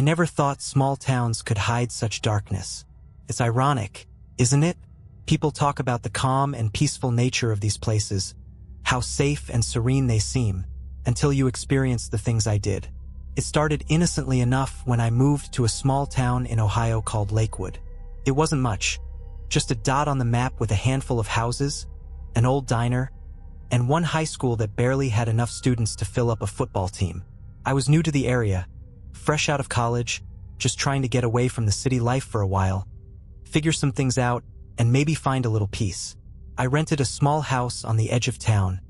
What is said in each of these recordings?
I never thought small towns could hide such darkness. It's ironic, isn't it? People talk about the calm and peaceful nature of these places, how safe and serene they seem, until you experience the things I did. It started innocently enough when I moved to a small town in Ohio called Lakewood. It wasn't much, just a dot on the map with a handful of houses, an old diner, and one high school that barely had enough students to fill up a football team. I was new to the area, fresh out of college, just trying to get away from the city life for a while, figure some things out, and maybe find a little peace. I rented a small house on the edge of town,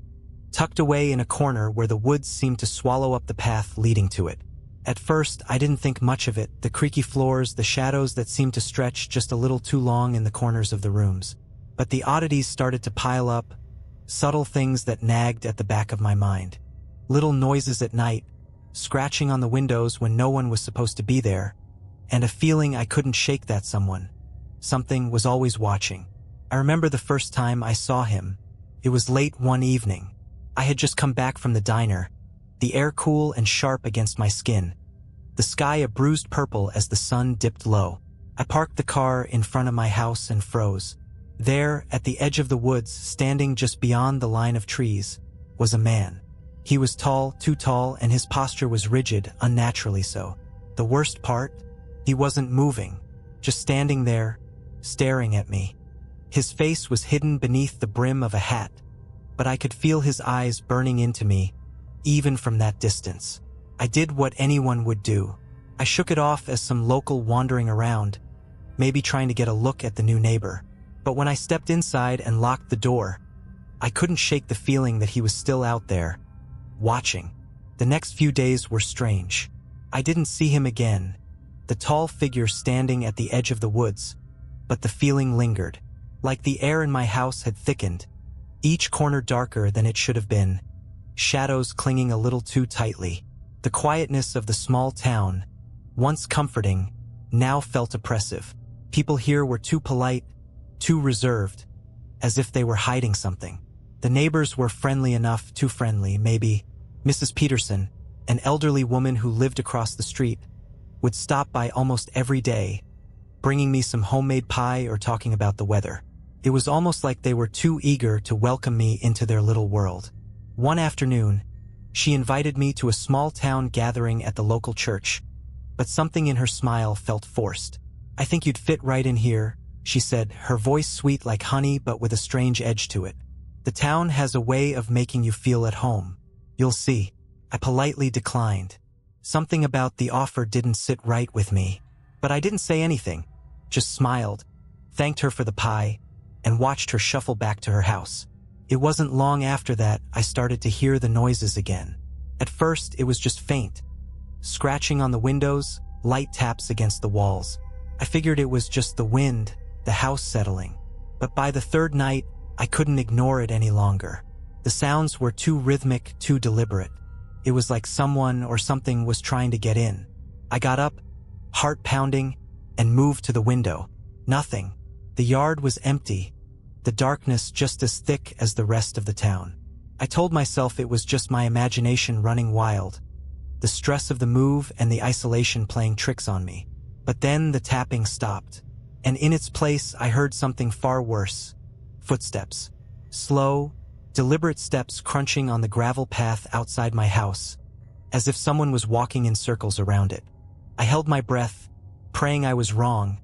tucked away in a corner where the woods seemed to swallow up the path leading to it. At first, I didn't think much of it, the creaky floors, the shadows that seemed to stretch just a little too long in the corners of the rooms. But the oddities started to pile up, subtle things that nagged at the back of my mind. Little noises at night, scratching on the windows when no one was supposed to be there, and a feeling I couldn't shake that something was always watching. I remember the first time I saw him. It was late one evening. I had just come back from the diner, the air cool and sharp against my skin, the sky a bruised purple as the sun dipped low. I parked the car in front of my house and froze. There, at the edge of the woods, standing just beyond the line of trees, was a man. He was tall, too tall, and his posture was rigid, unnaturally so. The worst part? He wasn't moving, just standing there, staring at me. His face was hidden beneath the brim of a hat, but I could feel his eyes burning into me, even from that distance. I did what anyone would do. I shook it off as some local wandering around, maybe trying to get a look at the new neighbor. But when I stepped inside and locked the door, I couldn't shake the feeling that he was still out there, watching. The next few days were strange. I didn't see him again, the tall figure standing at the edge of the woods, but the feeling lingered. Like the air in my house had thickened, each corner darker than it should have been, shadows clinging a little too tightly. The quietness of the small town, once comforting, now felt oppressive. People here were too polite, too reserved, as if they were hiding something. The neighbors were friendly enough, too friendly, maybe. Mrs. Peterson, an elderly woman who lived across the street, would stop by almost every day, bringing me some homemade pie or talking about the weather. It was almost like they were too eager to welcome me into their little world. One afternoon, she invited me to a small-town gathering at the local church, but something in her smile felt forced. "I think you'd fit right in here," she said, her voice sweet like honey but with a strange edge to it. "The town has a way of making you feel at home. You'll see." I politely declined. Something about the offer didn't sit right with me. But I didn't say anything, just smiled, thanked her for the pie, and watched her shuffle back to her house. It wasn't long after that I started to hear the noises again. At first, it was just faint, scratching on the windows, light taps against the walls. I figured it was just the wind, the house settling. But by the third night, I couldn't ignore it any longer. The sounds were too rhythmic, too deliberate. It was like someone or something was trying to get in. I got up, heart pounding, and moved to the window. Nothing. The yard was empty, the darkness just as thick as the rest of the town. I told myself it was just my imagination running wild, the stress of the move and the isolation playing tricks on me. But then the tapping stopped, and in its place I heard something far worse. Footsteps. Slow, deliberate steps crunching on the gravel path outside my house, as if someone was walking in circles around it. I held my breath, praying I was wrong,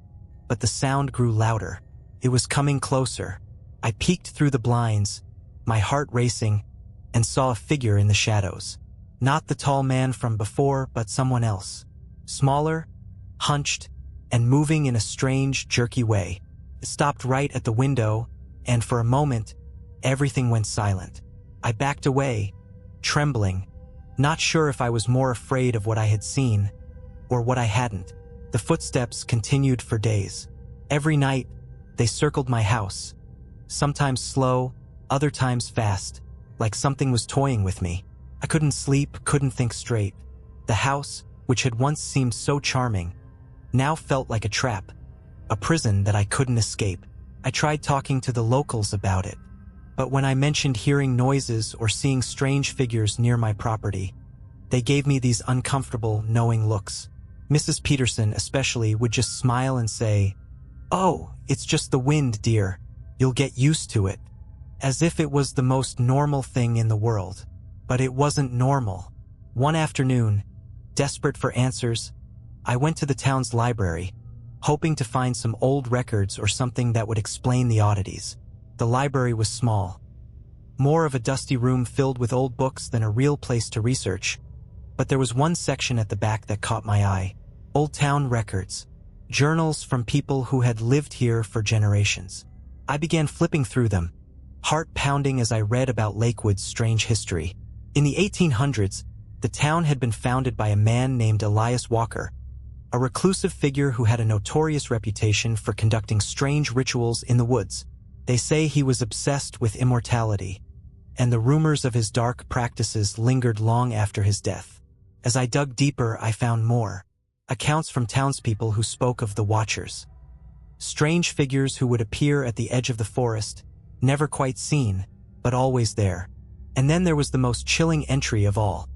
but the sound grew louder. It was coming closer. I peeked through the blinds, my heart racing, and saw a figure in the shadows. Not the tall man from before, but someone else. Smaller, hunched, and moving in a strange, jerky way. It stopped right at the window, and for a moment, everything went silent. I backed away, trembling, not sure if I was more afraid of what I had seen or what I hadn't. The footsteps continued for days. Every night, they circled my house, sometimes slow, other times fast, like something was toying with me. I couldn't sleep, couldn't think straight. The house, which had once seemed so charming, now felt like a trap, a prison that I couldn't escape. I tried talking to the locals about it, but when I mentioned hearing noises or seeing strange figures near my property, they gave me these uncomfortable, knowing looks. Mrs. Peterson especially would just smile and say, "Oh, it's just the wind, dear. You'll get used to it." As if it was the most normal thing in the world. But it wasn't normal. One afternoon, desperate for answers, I went to the town's library, hoping to find some old records or something that would explain the oddities. The library was small, more of a dusty room filled with old books than a real place to research. But there was one section at the back that caught my eye. Old town records. Journals from people who had lived here for generations. I began flipping through them, heart pounding as I read about Lakewood's strange history. In the 1800s, the town had been founded by a man named Elias Walker, a reclusive figure who had a notorious reputation for conducting strange rituals in the woods. They say he was obsessed with immortality, and the rumors of his dark practices lingered long after his death. As I dug deeper, I found more accounts from townspeople who spoke of the Watchers, strange figures who would appear at the edge of the forest, never quite seen, but always there. And then there was the most chilling entry of all,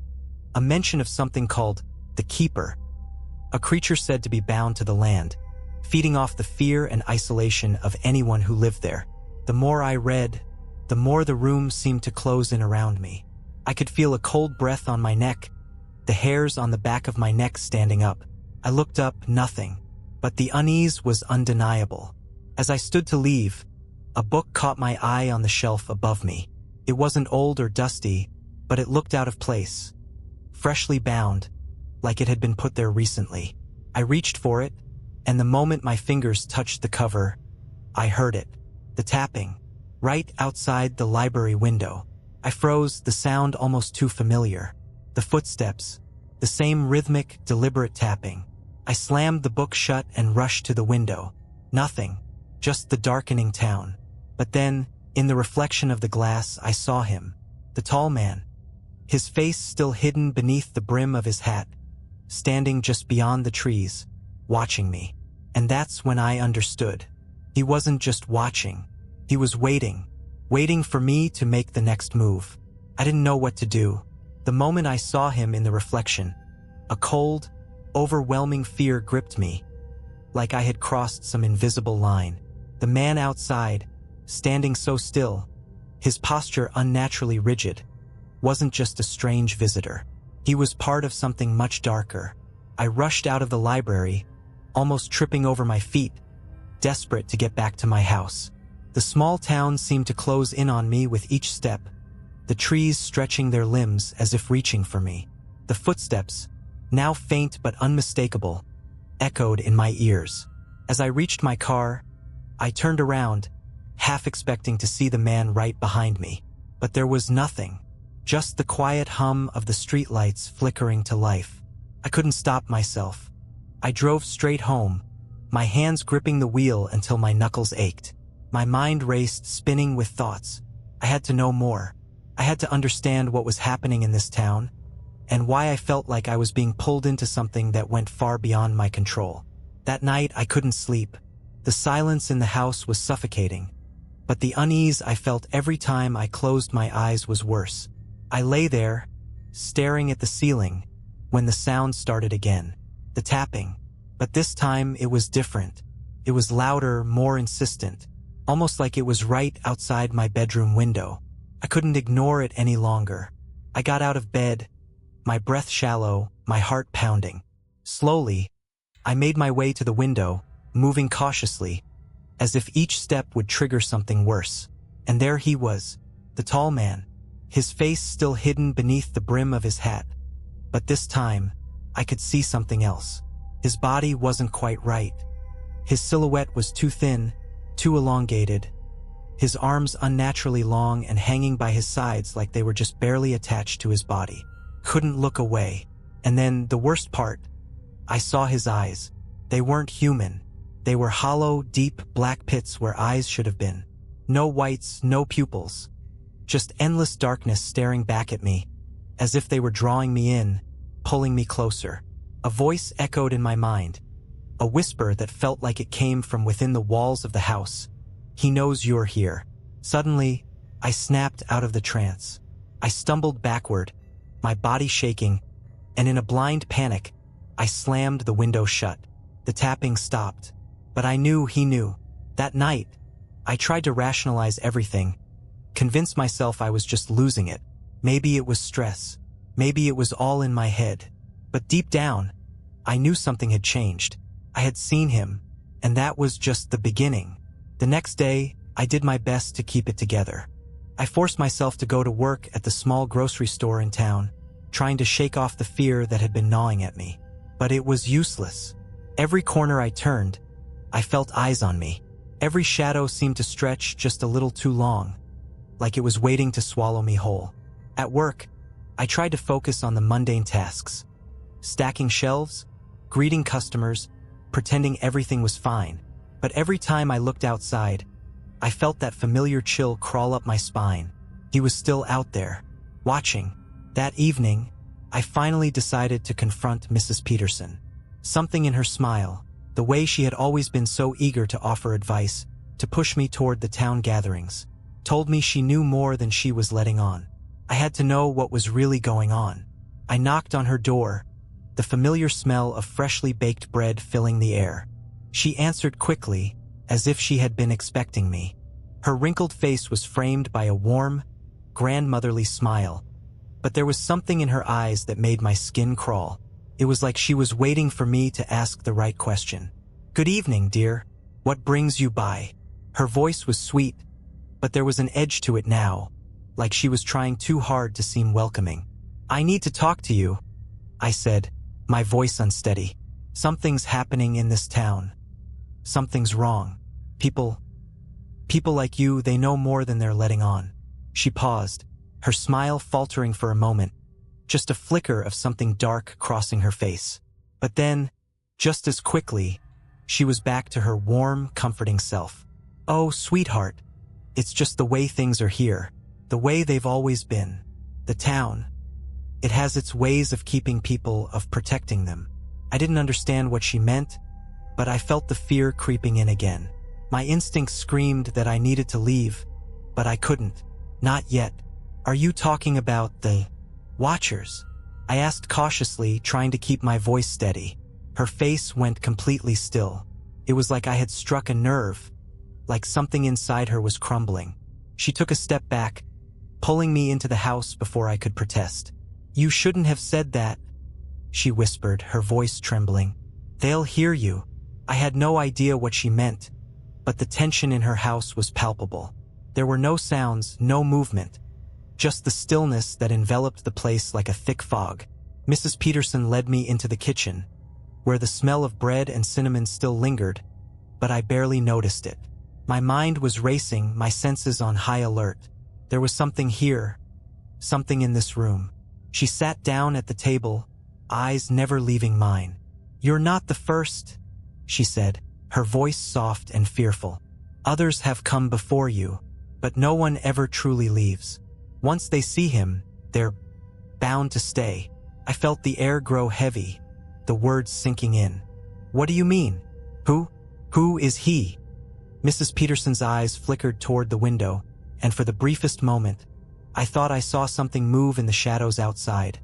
a mention of something called the Keeper, a creature said to be bound to the land, feeding off the fear and isolation of anyone who lived there. The more I read, the more the room seemed to close in around me. I could feel a cold breath on my neck, the hairs on the back of my neck standing up. I looked up, nothing, but the unease was undeniable. As I stood to leave, a book caught my eye on the shelf above me. It wasn't old or dusty, but it looked out of place, freshly bound, like it had been put there recently. I reached for it, and the moment my fingers touched the cover, I heard it, the tapping, right outside the library window. I froze, the sound almost too familiar. The footsteps, the same rhythmic, deliberate tapping. I slammed the book shut and rushed to the window. Nothing, just the darkening town. But then, in the reflection of the glass, I saw him, the tall man, his face still hidden beneath the brim of his hat, standing just beyond the trees, watching me. And that's when I understood. He wasn't just watching. He was waiting for me to make the next move. I didn't know what to do. The moment I saw him in the reflection, a cold, overwhelming fear gripped me, like I had crossed some invisible line. The man outside, standing so still, his posture unnaturally rigid, wasn't just a strange visitor. He was part of something much darker. I rushed out of the library, almost tripping over my feet, desperate to get back to my house. The small town seemed to close in on me with each step, the trees stretching their limbs as if reaching for me. The footsteps, now faint but unmistakable, echoed in my ears. As I reached my car, I turned around, half expecting to see the man right behind me. But there was nothing, just the quiet hum of the streetlights flickering to life. I couldn't stop myself. I drove straight home, my hands gripping the wheel until my knuckles ached. My mind raced, spinning with thoughts. I had to know more. I had to understand what was happening in this town, and why I felt like I was being pulled into something that went far beyond my control. That night, I couldn't sleep. The silence in the house was suffocating, but the unease I felt every time I closed my eyes was worse. I lay there, staring at the ceiling, when the sound started again. The tapping. But this time, it was different. It was louder, more insistent, almost like it was right outside my bedroom window. I couldn't ignore it any longer. I got out of bed, my breath shallow, my heart pounding. Slowly, I made my way to the window, moving cautiously, as if each step would trigger something worse. And there he was, the tall man, his face still hidden beneath the brim of his hat. But this time, I could see something else. His body wasn't quite right. His silhouette was too thin, too elongated, his arms unnaturally long and hanging by his sides like they were just barely attached to his body. Couldn't look away. And then, the worst part, I saw his eyes. They weren't human. They were hollow, deep, black pits where eyes should have been. No whites, no pupils. Just endless darkness staring back at me, as if they were drawing me in, pulling me closer. A voice echoed in my mind, a whisper that felt like it came from within the walls of the house. "He knows you're here." Suddenly, I snapped out of the trance. I stumbled backward, my body shaking, and in a blind panic, I slammed the window shut. The tapping stopped. But I knew he knew. That night, I tried to rationalize everything, convince myself I was just losing it. Maybe it was stress. Maybe it was all in my head. But deep down, I knew something had changed. I had seen him, and that was just the beginning. The next day, I did my best to keep it together. I forced myself to go to work at the small grocery store in town, trying to shake off the fear that had been gnawing at me. But it was useless. Every corner I turned, I felt eyes on me. Every shadow seemed to stretch just a little too long, like it was waiting to swallow me whole. At work, I tried to focus on the mundane tasks. Stacking shelves, greeting customers, pretending everything was fine. But every time I looked outside, I felt that familiar chill crawl up my spine. He was still out there, watching. That evening, I finally decided to confront Mrs. Peterson. Something in her smile, the way she had always been so eager to offer advice, to push me toward the town gatherings, told me she knew more than she was letting on. I had to know what was really going on. I knocked on her door, the familiar smell of freshly baked bread filling the air. She answered quickly, as if she had been expecting me. Her wrinkled face was framed by a warm, grandmotherly smile, but there was something in her eyes that made my skin crawl. It was like she was waiting for me to ask the right question. "Good evening, dear. What brings you by?" Her voice was sweet, but there was an edge to it now, like she was trying too hard to seem welcoming. "I need to talk to you," I said, my voice unsteady. "Something's happening in this town. Something's wrong. People like you, they know more than they're letting on." She paused, her smile faltering for a moment, just a flicker of something dark crossing her face. But then, just as quickly, she was back to her warm, comforting self. "Oh, sweetheart, it's just the way things are here, the way they've always been. The town, it has its ways of keeping people, of protecting them." I didn't understand what she meant, but I felt the fear creeping in again. My instincts screamed that I needed to leave, but I couldn't. "Not yet. Are you talking about the Watchers?" I asked cautiously, trying to keep my voice steady. Her face went completely still. It was like I had struck a nerve, like something inside her was crumbling. She took a step back, pulling me into the house before I could protest. "You shouldn't have said that," she whispered, her voice trembling. "They'll hear you." I had no idea what she meant, but the tension in her house was palpable. There were no sounds, no movement, just the stillness that enveloped the place like a thick fog. Mrs. Peterson led me into the kitchen, where the smell of bread and cinnamon still lingered, but I barely noticed it. My mind was racing, my senses on high alert. There was something here, something in this room. She sat down at the table, eyes never leaving mine. "You're not the first," she said, her voice soft and fearful. "Others have come before you, but no one ever truly leaves. Once they see him, they're bound to stay." I felt the air grow heavy, the words sinking in. "What do you mean? Who is he?" Mrs. Peterson's eyes flickered toward the window, and for the briefest moment, I thought I saw something move in the shadows outside.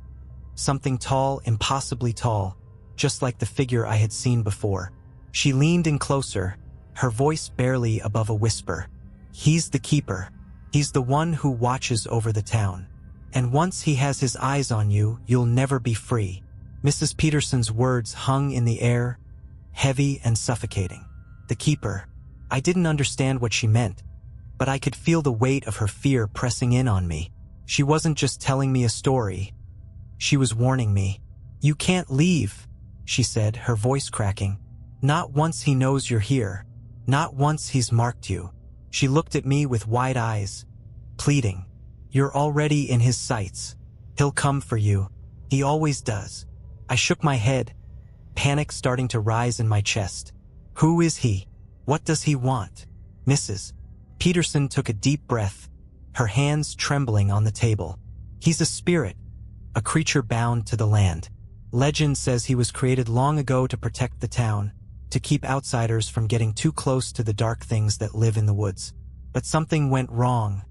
Something tall, impossibly tall, just like the figure I had seen before. She leaned in closer, her voice barely above a whisper. "He's the keeper. He's the one who watches over the town. And once he has his eyes on you, you'll never be free." Mrs. Peterson's words hung in the air, heavy and suffocating. The keeper. I didn't understand what she meant, but I could feel the weight of her fear pressing in on me. She wasn't just telling me a story. She was warning me. "You can't leave," she said, her voice cracking. "Not once he knows you're here. Not once he's marked you." She looked at me with wide eyes, pleading. "You're already in his sights. He'll come for you. He always does." I shook my head, panic starting to rise in my chest. "Who is he? What does he want?" Mrs. Peterson took a deep breath, her hands trembling on the table. "He's a spirit, a creature bound to the land. Legend says he was created long ago to protect the town, to keep outsiders from getting too close to the dark things that live in the woods. But something went wrong.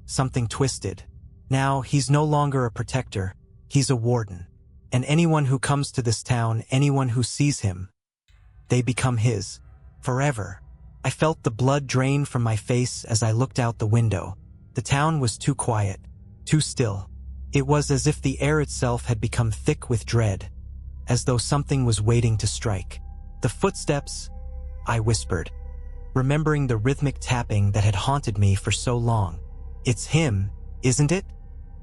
Something twisted. Now he's no longer a protector, he's a warden. And anyone who comes to this town, anyone who sees him, they become his. Forever. I felt the blood drain from my face as I looked out the window. The town was too quiet, too still. It was as if the air itself had become thick with dread, as though something was waiting to strike. The footsteps, I whispered, remembering the rhythmic tapping that had haunted me for so long. It's him, isn't it?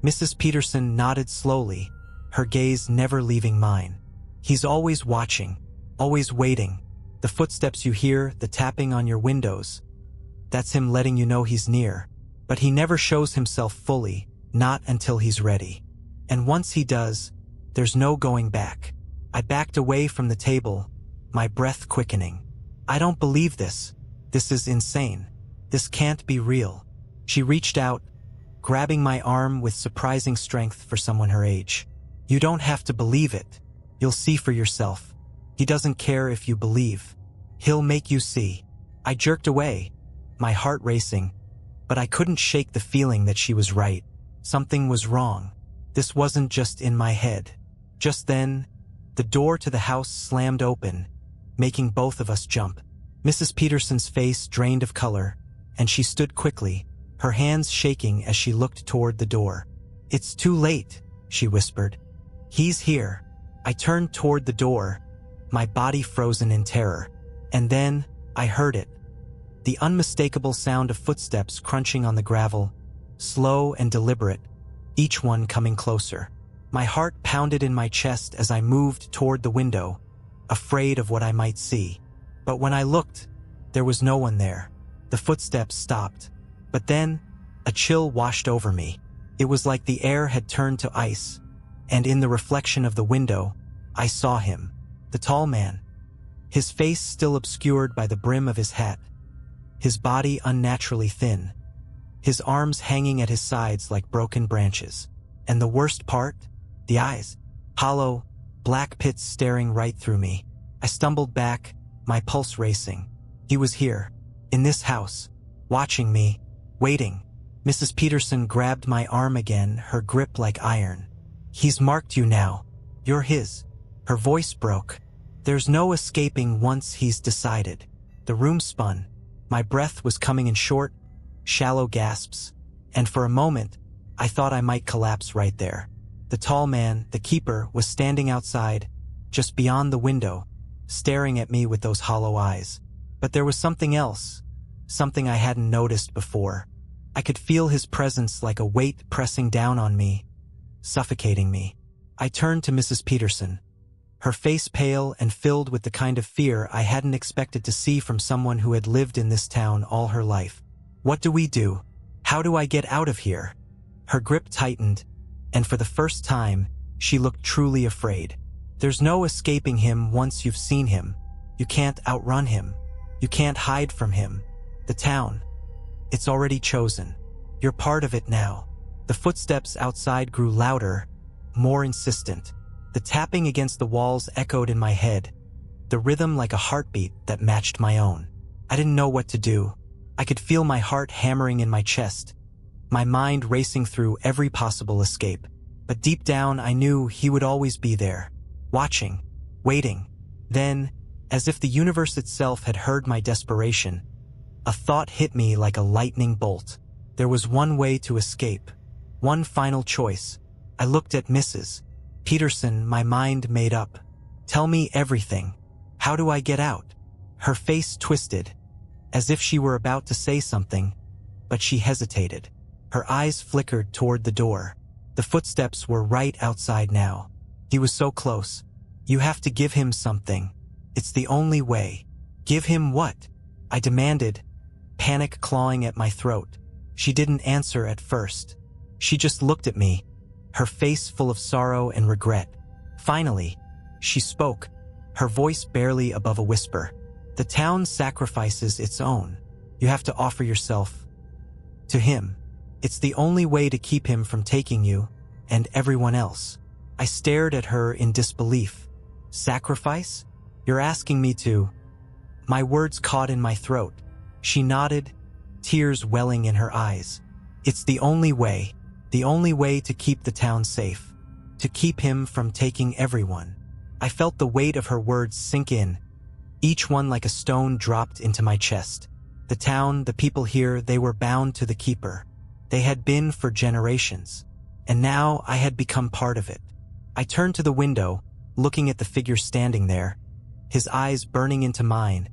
Mrs. Peterson nodded slowly, her gaze never leaving mine. He's always watching, always waiting. The footsteps you hear, the tapping on your windows, that's him letting you know he's near. But he never shows himself fully, not until he's ready. And once he does, there's no going back. I backed away from the table, my breath quickening. I don't believe this. This is insane. This can't be real. She reached out, grabbing my arm with surprising strength for someone her age. You don't have to believe it. You'll see for yourself. He doesn't care if you believe. He'll make you see. I jerked away, my heart racing, but I couldn't shake the feeling that she was right. Something was wrong. This wasn't just in my head. Just then, the door to the house slammed open, making both of us jump. Mrs. Peterson's face drained of color, and she stood quickly, her hands shaking as she looked toward the door. It's too late, she whispered. He's here. I turned toward the door, my body frozen in terror. And then, I heard it. The unmistakable sound of footsteps crunching on the gravel, slow and deliberate, each one coming closer. My heart pounded in my chest as I moved toward the window, afraid of what I might see. But when I looked, there was no one there. The footsteps stopped. But then, a chill washed over me. It was like the air had turned to ice, and in the reflection of the window, I saw him, the tall man, his face still obscured by the brim of his hat, his body unnaturally thin, his arms hanging at his sides like broken branches. And the worst part? The eyes. Hollow, black pits staring right through me. I stumbled back, my pulse racing. He was here, in this house, watching me, waiting. Mrs. Peterson grabbed my arm again, her grip like iron. He's marked you now. You're his. Her voice broke. There's no escaping once he's decided. The room spun. My breath was coming in short, shallow gasps, and for a moment, I thought I might collapse right there. The tall man, the keeper, was standing outside, just beyond the window, staring at me with those hollow eyes. But there was something else, something I hadn't noticed before. I could feel his presence like a weight pressing down on me, suffocating me. I turned to Mrs. Peterson, her face pale and filled with the kind of fear I hadn't expected to see from someone who had lived in this town all her life. What do we do? How do I get out of here? Her grip tightened, and for the first time, she looked truly afraid. There's no escaping him once you've seen him. You can't outrun him. You can't hide from him. The town, it's already chosen. You're part of it now. The footsteps outside grew louder, more insistent. The tapping against the walls echoed in my head, the rhythm like a heartbeat that matched my own. I didn't know what to do. I could feel my heart hammering in my chest, my mind racing through every possible escape. But deep down, I knew he would always be there, watching, waiting. Then, as if the universe itself had heard my desperation, a thought hit me like a lightning bolt. There was one way to escape, one final choice. I looked at Mrs. Peterson, my mind made up. Tell me everything. How do I get out? Her face twisted, as if she were about to say something, but she hesitated. Her eyes flickered toward the door. The footsteps were right outside now. He was so close. You have to give him something. It's the only way. Give him what? I demanded, panic clawing at my throat. She didn't answer at first. She just looked at me, her face full of sorrow and regret. Finally, she spoke, her voice barely above a whisper. The town sacrifices its own. You have to offer yourself to him. It's the only way to keep him from taking you and everyone else. I stared at her in disbelief. Sacrifice? You're asking me to... My words caught in my throat. She nodded, tears welling in her eyes. It's the only way to keep the town safe. to keep him from taking everyone. I felt the weight of her words sink in, each one like a stone dropped into my chest. The town, the people here, they were bound to the keeper. They had been for generations, and now I had become part of it. I turned to the window, looking at the figure standing there, his eyes burning into mine,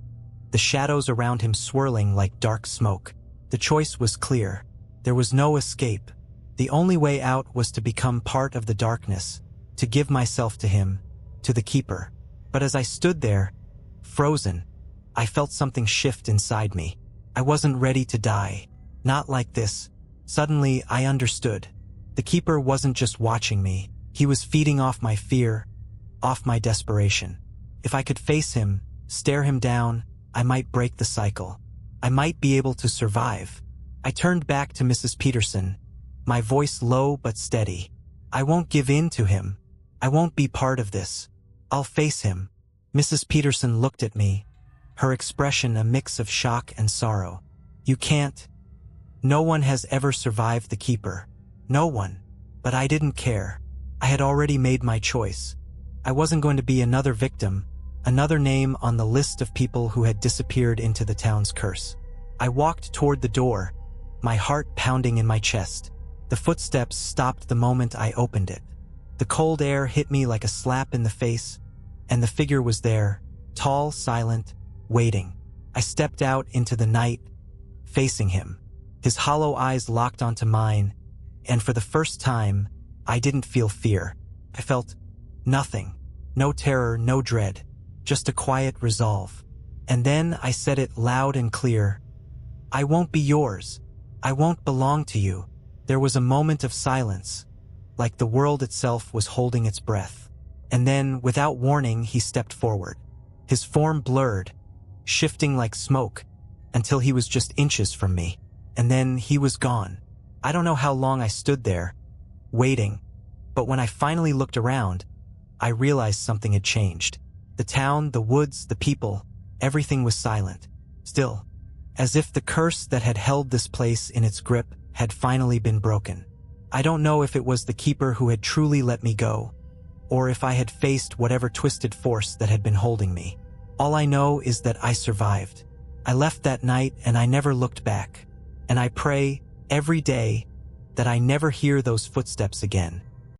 the shadows around him swirling like dark smoke. The choice was clear. There was no escape. The only way out was to become part of the darkness, to give myself to him, to the keeper. But as I stood there, frozen, I felt something shift inside me. I wasn't ready to die. Not like this. Suddenly, I understood. The keeper wasn't just watching me. He was feeding off my fear, off my desperation. If I could face him, stare him down, I might break the cycle. I might be able to survive. I turned back to Mrs. Peterson, my voice low but steady. I won't give in to him. I won't be part of this. I'll face him. Mrs. Peterson looked at me, her expression a mix of shock and sorrow. You can't. No one has ever survived the keeper. No one. But I didn't care. I had already made my choice. I wasn't going to be another victim, another name on the list of people who had disappeared into the town's curse. I walked toward the door, my heart pounding in my chest. The footsteps stopped the moment I opened it. The cold air hit me like a slap in the face, and the figure was there, tall, silent, waiting. I stepped out into the night, facing him. His hollow eyes locked onto mine, and for the first time, I didn't feel fear. I felt nothing. No terror, no dread. Just a quiet resolve. And then I said it loud and clear. I won't be yours. I won't belong to you. There was a moment of silence, like the world itself was holding its breath. And then, without warning, he stepped forward. His form blurred, shifting like smoke, until he was just inches from me. And then he was gone. I don't know how long I stood there, waiting, but when I finally looked around, I realized something had changed. The town, the woods, the people, everything was silent. Still, as if the curse that had held this place in its grip had finally been broken. I don't know if it was the keeper who had truly let me go, or if I had faced whatever twisted force that had been holding me. All I know is that I survived. I left that night and I never looked back. And I pray, every day, that I never hear those footsteps again.